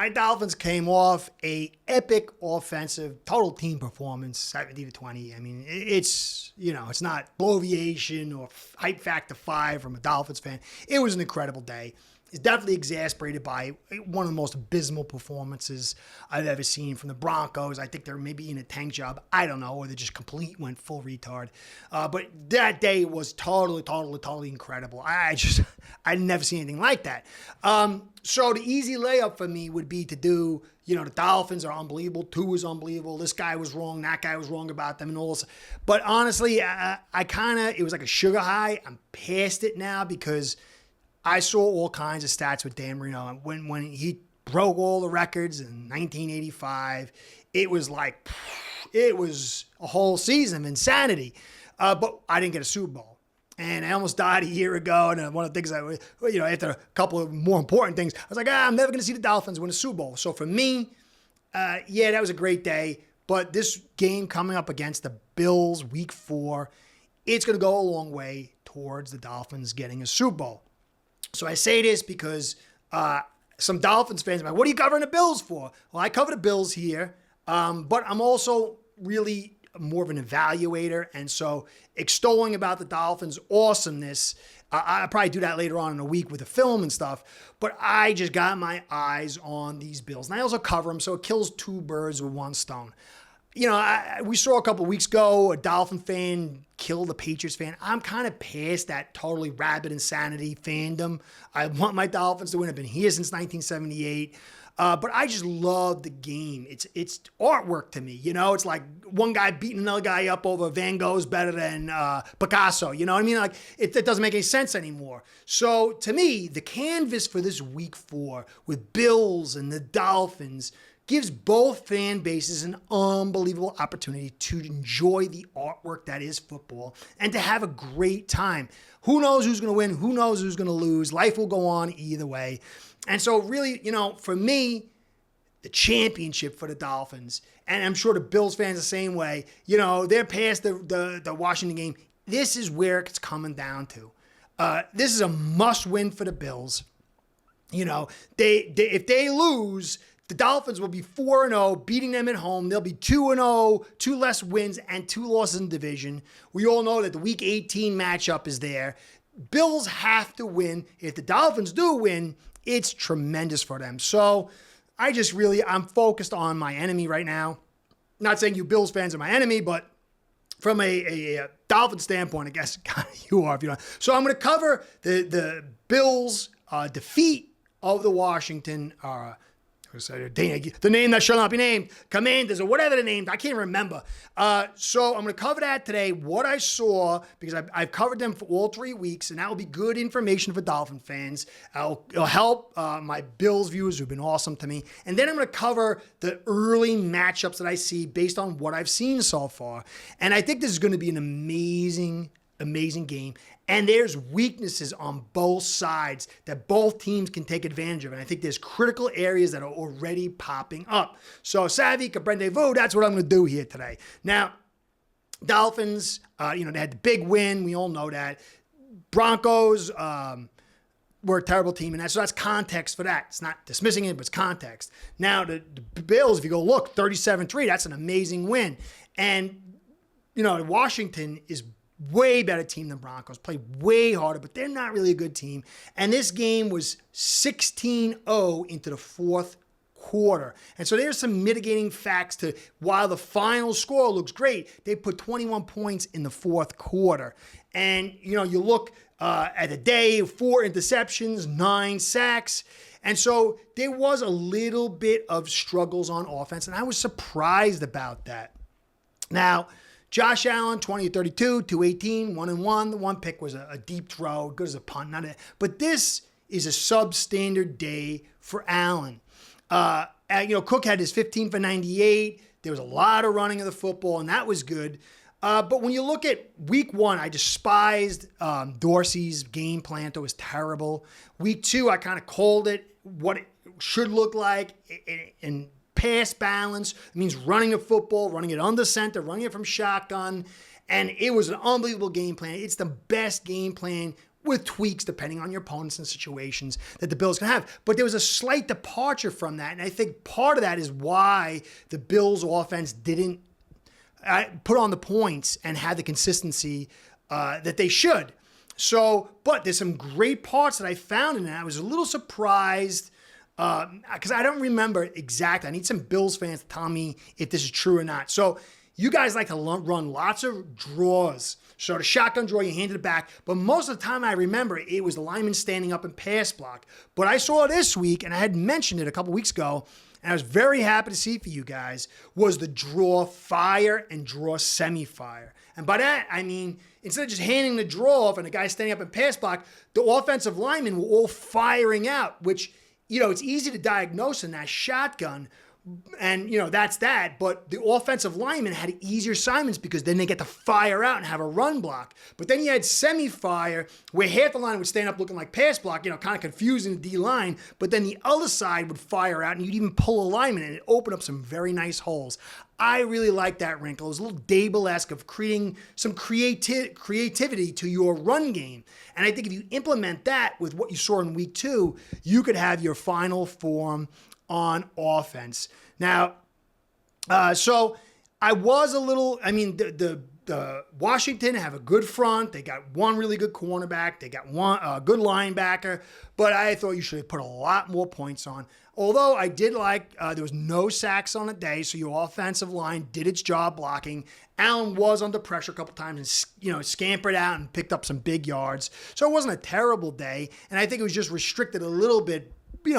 my Dolphins came off a epic offensive total team performance, 70-20. I mean, it's not bloviation or hype factor 5 from a Dolphins fan. It was an incredible day. It's definitely exasperated by one of the most abysmal performances I've ever seen from the Broncos. I think they're maybe in a tank job. I don't know, or they just went full retard. But that day was totally incredible. I'd never seen anything like that. So the easy layup for me would be to do, the Dolphins are unbelievable. Tua is unbelievable. This guy was wrong. That guy was wrong about them and all this. But honestly, it was like a sugar high. I'm past it now because I saw all kinds of stats with Dan Marino. When he broke all the records in 1985, it was a whole season of insanity. But I didn't get a Super Bowl. And I almost died a year ago. And one of the things after a couple of more important things, I was like, I'm never going to see the Dolphins win a Super Bowl. So for me, that was a great day. But this game coming up against the Bills week 4, it's going to go a long way towards the Dolphins getting a Super Bowl. So I say this because some Dolphins fans are like, what are you covering the Bills for? Well, I cover the Bills here, but I'm also really more of an evaluator. And so extolling about the Dolphins' awesomeness, I'll probably do that later on in the week with the film and stuff. But I just got my eyes on these Bills. And I also cover them, so it kills 2 birds with 1 stone. We saw a couple of weeks ago a Dolphin fan kill the Patriots fan. I'm kind of past that totally rabid insanity fandom. I want my Dolphins to win. I've been here since 1978. But I just love the game. It's artwork to me. It's like one guy beating another guy up over Van Gogh's better than Picasso. You know what I mean? Like it doesn't make any sense anymore. So to me, the canvas for this week 4 with Bills and the Dolphins gives both fan bases an unbelievable opportunity to enjoy the artwork that is football and to have a great time. Who knows who's going to win? Who knows who's going to lose? Life will go on either way. And so really, for me, the championship for the Dolphins, and I'm sure the Bills fans the same way, they're past the Washington game. This is where it's coming down to. This is a must-win for the Bills. If they lose, the Dolphins will be 4-0, beating them at home. They'll be 2-0, 2 less wins and 2 losses in division. We all know that the Week 18 matchup is there. Bills have to win. If the Dolphins do win, it's tremendous for them. So I'm focused on my enemy right now. Not saying you Bills fans are my enemy, but from a Dolphin standpoint, I guess you are if you don't. So I'm going to cover the Bills' defeat of the Washington the name that shall not be named, Commanders or whatever the name, I can't remember. So I'm going to cover that today, what I saw, because I've covered them for all 3 weeks, and that will be good information for Dolphin fans. It'll help my Bills viewers who've been awesome to me. And then I'm going to cover the early matchups that I see based on what I've seen so far. And I think this is going to be an amazing game. And there's weaknesses on both sides that both teams can take advantage of. And I think there's critical areas that are already popping up. So, savvy, comprendez-vous, that's what I'm going to do here today. Now, Dolphins, they had the big win. We all know that. Broncos were a terrible team. And so that's context for that. It's not dismissing it, but it's context. Now, the Bills, if you go look, 37-3, that's an amazing win. And, Washington is way better team than Broncos, played way harder, but they're not really a good team. And this game was 16-0 into the 4th quarter. And so there's some mitigating facts to while the final score looks great, they put 21 points in the 4th quarter. And, you look at the day, 4 interceptions, 9 sacks. And so there was a little bit of struggles on offense, and I was surprised about that. Now, Josh Allen, 20-32, 218, 1-1. The one pick was a deep throw, good as a punt. But this is a substandard day for Allen. Cook had his 15 for 98. There was a lot of running of the football, and that was good. But when you look at week 1, I despised Dorsey's game plan. It was terrible. Week 2, I kind of called it what it should look like, and pass balance. It means running the football, running it under center, running it from shotgun. And it was an unbelievable game plan. It's the best game plan with tweaks depending on your opponents and situations that the Bills can have. But there was a slight departure from that. And I think part of that is why the Bills offense didn't put on the points and had the consistency that they should. So, but there's some great parts that I found in that. I was a little surprised because I don't remember exactly. I need some Bills fans to tell me if this is true or not. So you guys like to run lots of draws. So the shotgun draw, you handed it back. But most of the time I remember it was the lineman standing up and pass block. But I saw this week, and I had mentioned it a couple weeks ago, and I was very happy to see for you guys, was the draw fire and draw semi-fire. And by that, I mean, instead of just handing the draw off and the guy standing up and pass block, the offensive linemen were all firing out, which, it's easy to diagnose in that shotgun. And, that's that. But the offensive linemen had easier assignments because then they get to fire out and have a run block. But then you had semi-fire where half the line would stand up looking like pass block, kind of confusing the D-line. But then the other side would fire out and you'd even pull a lineman and it opened up some very nice holes. I really like that wrinkle. It was a little Dable-esque of creating some creativity to your run game. And I think if you implement that with what you saw in week 2, you could have your final form on offense. Now, so I was a little, the Washington have a good front. They got one really good cornerback. They got one good linebacker, but I thought you should have put a lot more points on. Although I did like, there was no sacks on the day, so your offensive line did its job blocking. Allen was under pressure a couple times and, scampered out and picked up some big yards. So it wasn't a terrible day, and I think it was just restricted a little bit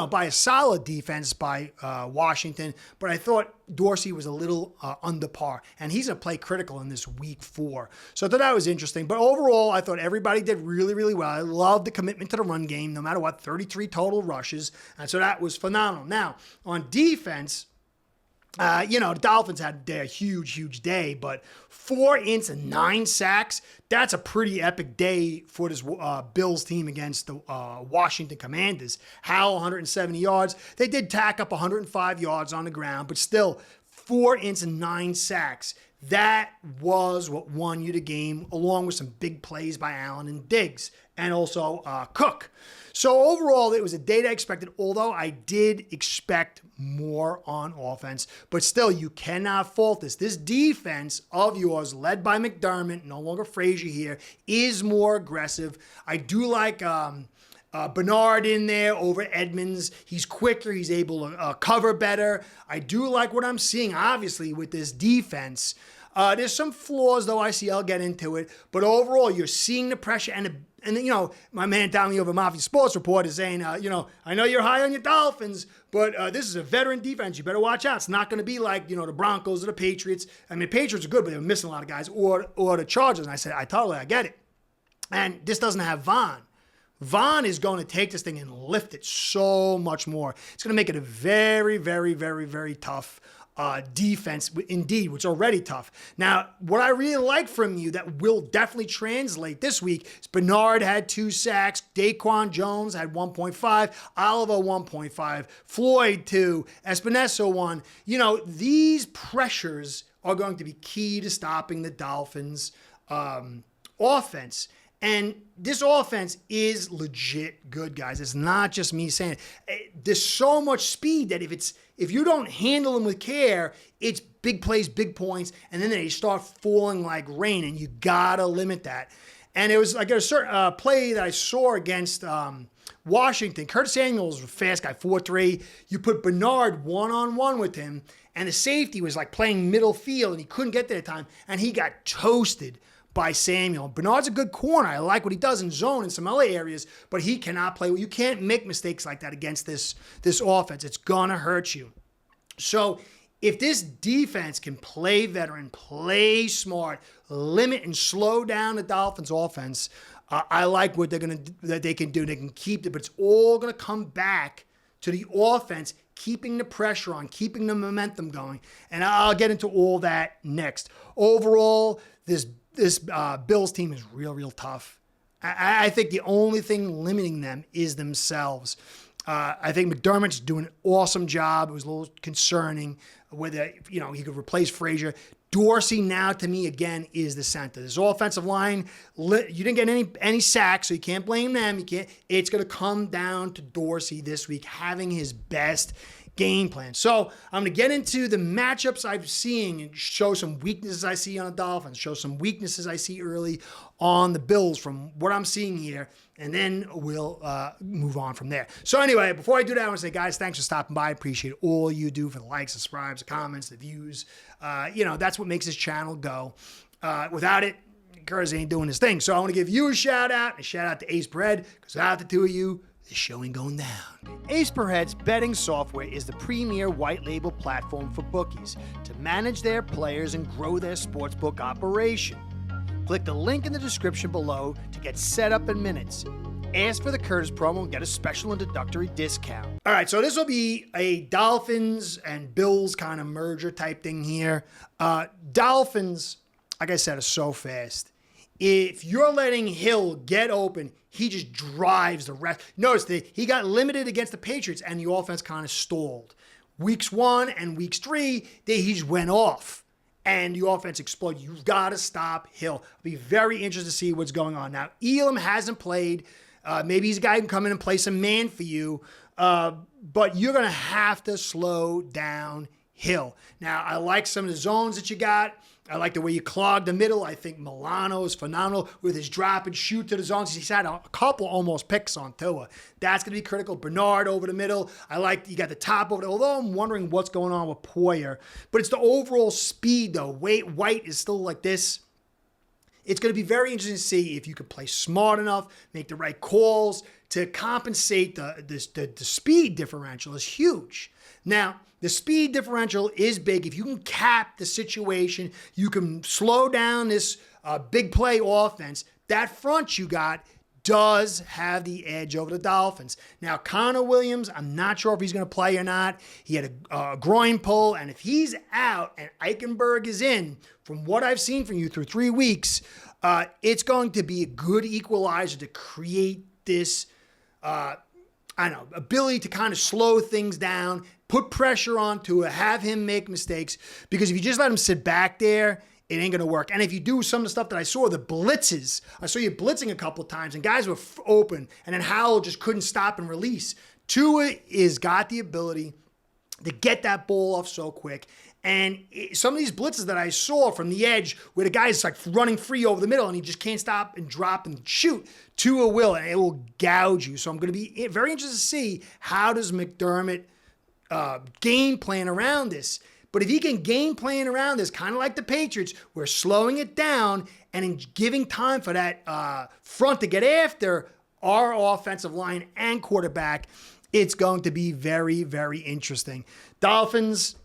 by a solid defense by Washington. But I thought Dorsey was a little under par. And he's going to play critical in this week 4. So I thought that was interesting. But overall, I thought everybody did really, really well. I love the commitment to the run game, no matter what, 33 total rushes. And so that was phenomenal. Now, on defense, the Dolphins had a huge, huge day, but 4 ints and 9 sacks, that's a pretty epic day for this Bills team against the Washington Commanders. Howell, 170 yards. They did tack up 105 yards on the ground, but still 4 ints and 9 sacks. That was what won you the game, along with some big plays by Allen and Diggs, and also Cook. So overall, it was a day that I expected, although I did expect more on offense. But still, you cannot fault this. This defense of yours, led by McDermott, no longer Frazier here, is more aggressive. I do like Bernard in there over Edmonds. He's quicker. He's able to cover better. I do like what I'm seeing, obviously, with this defense. There's some flaws, though, I see. I'll get into it. But overall, you're seeing the pressure. And then, my man down the over Mafia Sports Report is saying, I know you're high on your Dolphins, but this is a veteran defense. You better watch out. It's not going to be like, the Broncos or the Patriots. I mean, Patriots are good, but they're missing a lot of guys. Or the Chargers. And I said, I get it. And this doesn't have Von. Von is going to take this thing and lift it so much more. It's going to make it a very, very, very, very tough defense, indeed, which is already tough. Now, what I really like from you that will definitely translate this week is Bernard had 2 sacks, Daquan Jones had 1.5, Oliver 1.5, Floyd 2, Espinosa 1. These pressures are going to be key to stopping the Dolphins' offense. And this offense is legit good, guys. It's not just me saying it. There's so much speed that if you don't handle them with care, it's big plays, big points, and then they start falling like rain, and you gotta limit that. And it was like a certain play that I saw against Washington. Curtis Samuel was a fast guy, 4'3". You put Bernard one-on-one with him, and the safety was like playing middle field, and he couldn't get there at the time, and he got toasted by Samuel. Bernard's a good corner. I like what he does in zone in some other areas, but he cannot play. You can't make mistakes like that against this offense. It's going to hurt you. So if this defense can play veteran, play smart, limit and slow down the Dolphins offense, I like what that they can do. They can keep it, but it's all going to come back to the offense, keeping the pressure on, keeping the momentum going. And I'll get into all that next. Overall, this Bills team is real, real tough. I think the only thing limiting them is themselves. I think McDermott's doing an awesome job. It was a little concerning whether he could replace Frazier. Dorsey now, to me, again, is the center. This offensive line, you didn't get any sacks, so you can't blame them. It's going to come down to Dorsey this week having his best game plan. So I'm going to get into the matchups I'm seeing and show some weaknesses I see on the Dolphins, show some weaknesses I see early on the Bills from what I'm seeing here, and then we'll move on from there. So anyway, before I do that, I want to say, guys, thanks for stopping by. I appreciate all you do for the likes, subscribes, the comments, the views. That's what makes this channel go. Without it, Curtis ain't doing his thing. So I want to give you a shout out, and a shout out to Ace Bread, because without the two of you, the show ain't going down. Ace Per Head's betting software is the premier white label platform for bookies to manage their players and grow their sportsbook operation. Click the link in the description below to get set up in minutes. Ask for the Curtis promo and get a special introductory discount. All right, so this will be a Dolphins and Bills kind of merger type thing here. Dolphins, like I said, are so fast. If you're letting Hill get open, he just drives the rest. Notice that he got limited against the Patriots and the offense kind of stalled. Weeks 1 and weeks 3, he just went off and the offense exploded. You've got to stop Hill. I'll be very interested to see what's going on. Now, Elam hasn't played. Maybe he's a guy who can come in and play some man for you, but you're going to have to slow down Hill. Now, I like some of the zones that you got. I like the way you clog the middle. I think Milano is phenomenal with his drop and shoot to the zones. He's had a couple almost picks on Tua. That's going to be critical. Bernard over the middle. I like you got the top over there. Although I'm wondering what's going on with Poyer. But it's the overall speed, though. White is still like this. It's going to be very interesting to see if you can play smart enough, make the right calls to compensate. The speed differential is huge. Now, the speed differential is big. If you can cap the situation, you can slow down this big play offense. That front you got does have the edge over the Dolphins. Now, Connor Williams, I'm not sure if he's going to play or not. He had a groin pull, and if he's out and Eichenberg is in, from what I've seen from you through 3 weeks, it's going to be a good equalizer to create this ability to kind of slow things down, put pressure on Tua, have him make mistakes. Because if you just let him sit back there, it ain't going to work. And if you do some of the stuff that I saw, the blitzes, I saw you blitzing a couple of times and guys were open and then Howell just couldn't stop and release. Tua is got the ability to get that ball off so quick. And some of these blitzes that I saw from the edge where the guy's like running free over the middle and he just can't stop and drop and shoot, Tua will, and it will gouge you. So I'm going to be very interested to see how does McDermott game plan around this. But if he can game plan around this, kind of like the Patriots, we're slowing it down and giving time for that front to get after our offensive line and quarterback, it's going to be very, very interesting. Dolphins,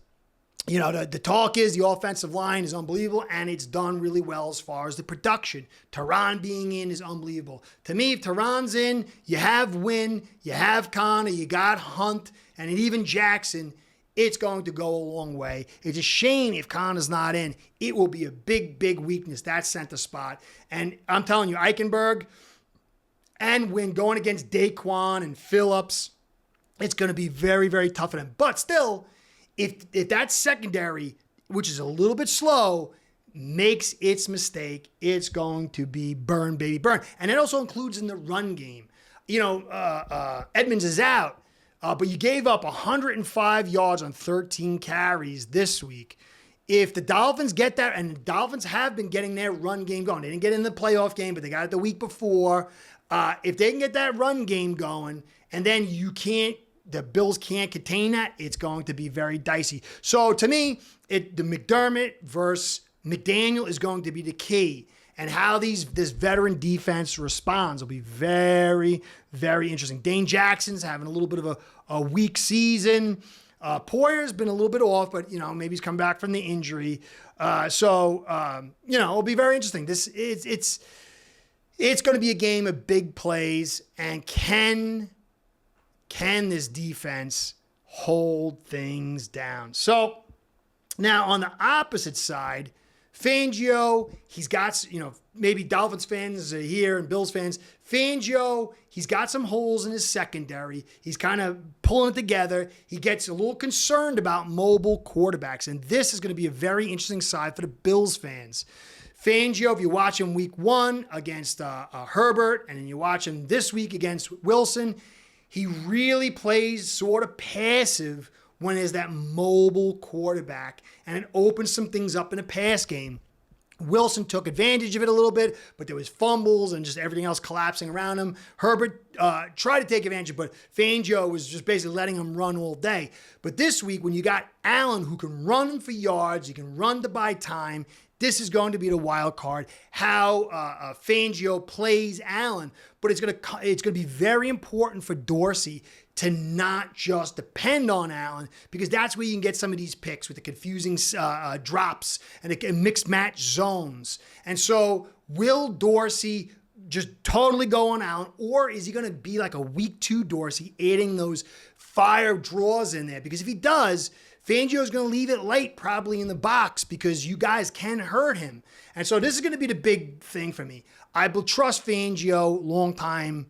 the talk is the offensive line is unbelievable, and it's done really well as far as the production. Tehran being in is unbelievable. To me, if Tehran's in, you have Wynn, you have Connor, you got Hunt, and even Jackson, it's going to go a long way. It's a shame if Connor's not in. It will be a big, big weakness, that center spot. And I'm telling you, Eichenberg and Wynn going against Daquan and Phillips, it's going to be very, very tough for them. But still, if that secondary, which is a little bit slow, makes its mistake, it's going to be burn, baby, burn. And it also includes in the run game. Edmonds is out. But you gave up 105 yards on 13 carries this week. If the Dolphins get that, and the Dolphins have been getting their run game going. They didn't get in the playoff game, but they got it the week before. If they can get that run game going, and then the Bills can't contain that, it's going to be very dicey. So to me, the McDermott versus McDaniel is going to be the key. And how this veteran defense responds will be very, very interesting. Dane Jackson's having a little bit of a weak season. Poyer's been a little bit off, but maybe he's come back from the injury. It'll be very interesting. It's going to be a game of big plays, and can this defense hold things down? So now on the opposite side, Fangio, he's got, maybe Dolphins fans are here and Bills fans, Fangio, he's got some holes in his secondary. He's kind of pulling it together. He gets a little concerned about mobile quarterbacks, and this is going to be a very interesting side for the Bills fans. Fangio, if you watch him week 1 against Herbert, and then you watch him this week against Wilson, he really plays sort of passive when there's that mobile quarterback, and it opens some things up in a pass game. Wilson took advantage of it a little bit, but there was fumbles and just everything else collapsing around him. Herbert tried to take advantage, but Fangio was just basically letting him run all day. But this week, when you got Allen who can run for yards, he can run to buy time, this is going to be the wild card, how Fangio plays Allen. But it's going to be very important for Dorsey to not just depend on Allen, because that's where you can get some of these picks with the confusing drops and the mixed match zones. And so will Dorsey just totally go on Allen, or is he going to be like a week 2 Dorsey, adding those fire draws in there? Because if he does, Fangio is going to leave it light probably in the box because you guys can hurt him. And so this is going to be the big thing for me. I will trust Fangio, long-time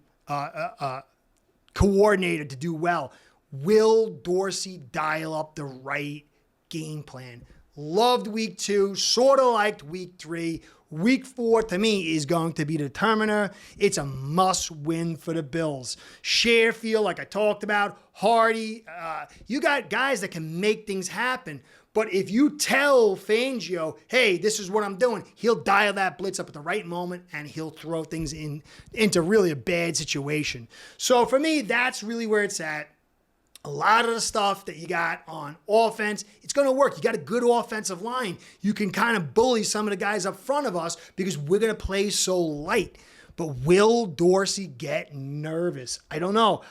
coordinator, to do well. Will Dorsey dial up the right game plan? Loved week 2, sort of liked week 3. Week 4, to me, is going to be the determiner. It's a must-win for the Bills. Sherfield, like I talked about, Hardy, you got guys that can make things happen. But if you tell Fangio, hey, this is what I'm doing, he'll dial that blitz up at the right moment, and he'll throw things into really a bad situation. So for me, that's really where it's at. A lot of the stuff that you got on offense, it's going to work. You got a good offensive line. You can kind of bully some of the guys up front of us because we're going to play so light. But will Dorsey get nervous? I don't know.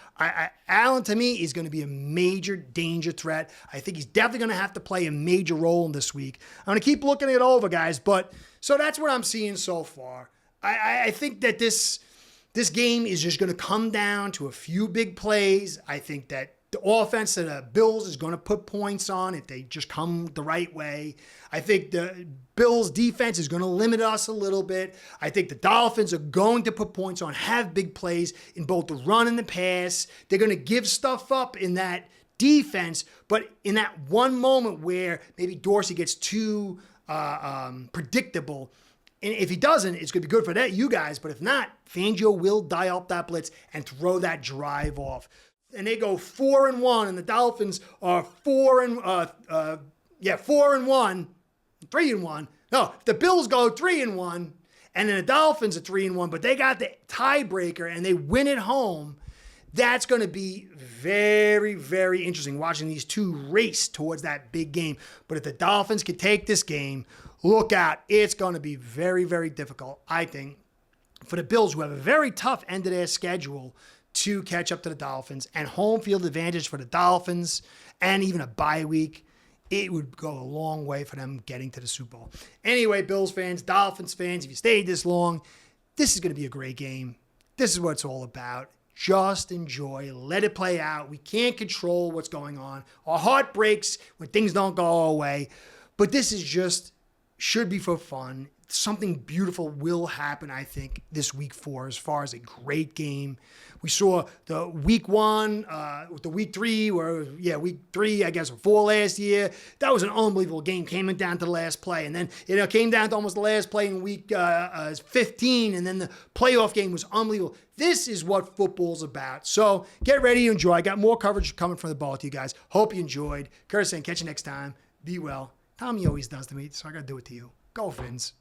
Allen, to me, is going to be a major danger threat. I think he's definitely going to have to play a major role in this week. I'm going to keep looking it over, guys. But so that's what I'm seeing so far. I think that this game is just going to come down to a few big plays. I think that the offense of the Bills is going to put points on if they just come the right way. I think the Bills defense is going to limit us a little bit. I think the Dolphins are going to put points on, have big plays in both the run and the pass. They're going to give stuff up in that defense, but in that one moment where maybe Dorsey gets too predictable, and if he doesn't, it's going to be good for you guys. But if not, Fangio will dial up that blitz and throw that drive off. And they go 4-1, and the Dolphins are 4-1, 3-1. No, the Bills go 3-1, and then the Dolphins are 3-1, but they got the tiebreaker and they win at home. That's going to be very, very interesting watching these two race towards that big game. But if the Dolphins can take this game, look out. It's going to be very, very difficult, I think, for the Bills, who have a very tough end of their schedule, to catch up to the Dolphins. And home field advantage for the Dolphins and even a bye week, it would go a long way for them getting to the Super Bowl. Anyway, Bills fans, Dolphins fans, if you stayed this long, this is going to be a great game. This is what it's all about. Just enjoy. Let it play out. We can't control what's going on. Our heart breaks when things don't go our way. But this is just, should be for fun. Something beautiful will happen, I think, this week 4 as far as a great game. We saw the week 1, the week 3, week 3, I guess, or 4 last year. That was an unbelievable game. Came down to the last play. And then it came down to almost the last play in week 15. And then the playoff game was unbelievable. This is what football's about. So get ready to enjoy. I got more coverage coming from the ball to you guys. Hope you enjoyed. Curtis saying, catch you next time. Be well. Tommy always does to me, so I got to do it to you. Go Fins.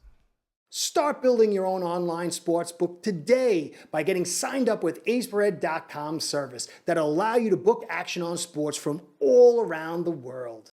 Start building your own online sports book today by getting signed up with aceperhead.com service that'll allow you to book action on sports from all around the world.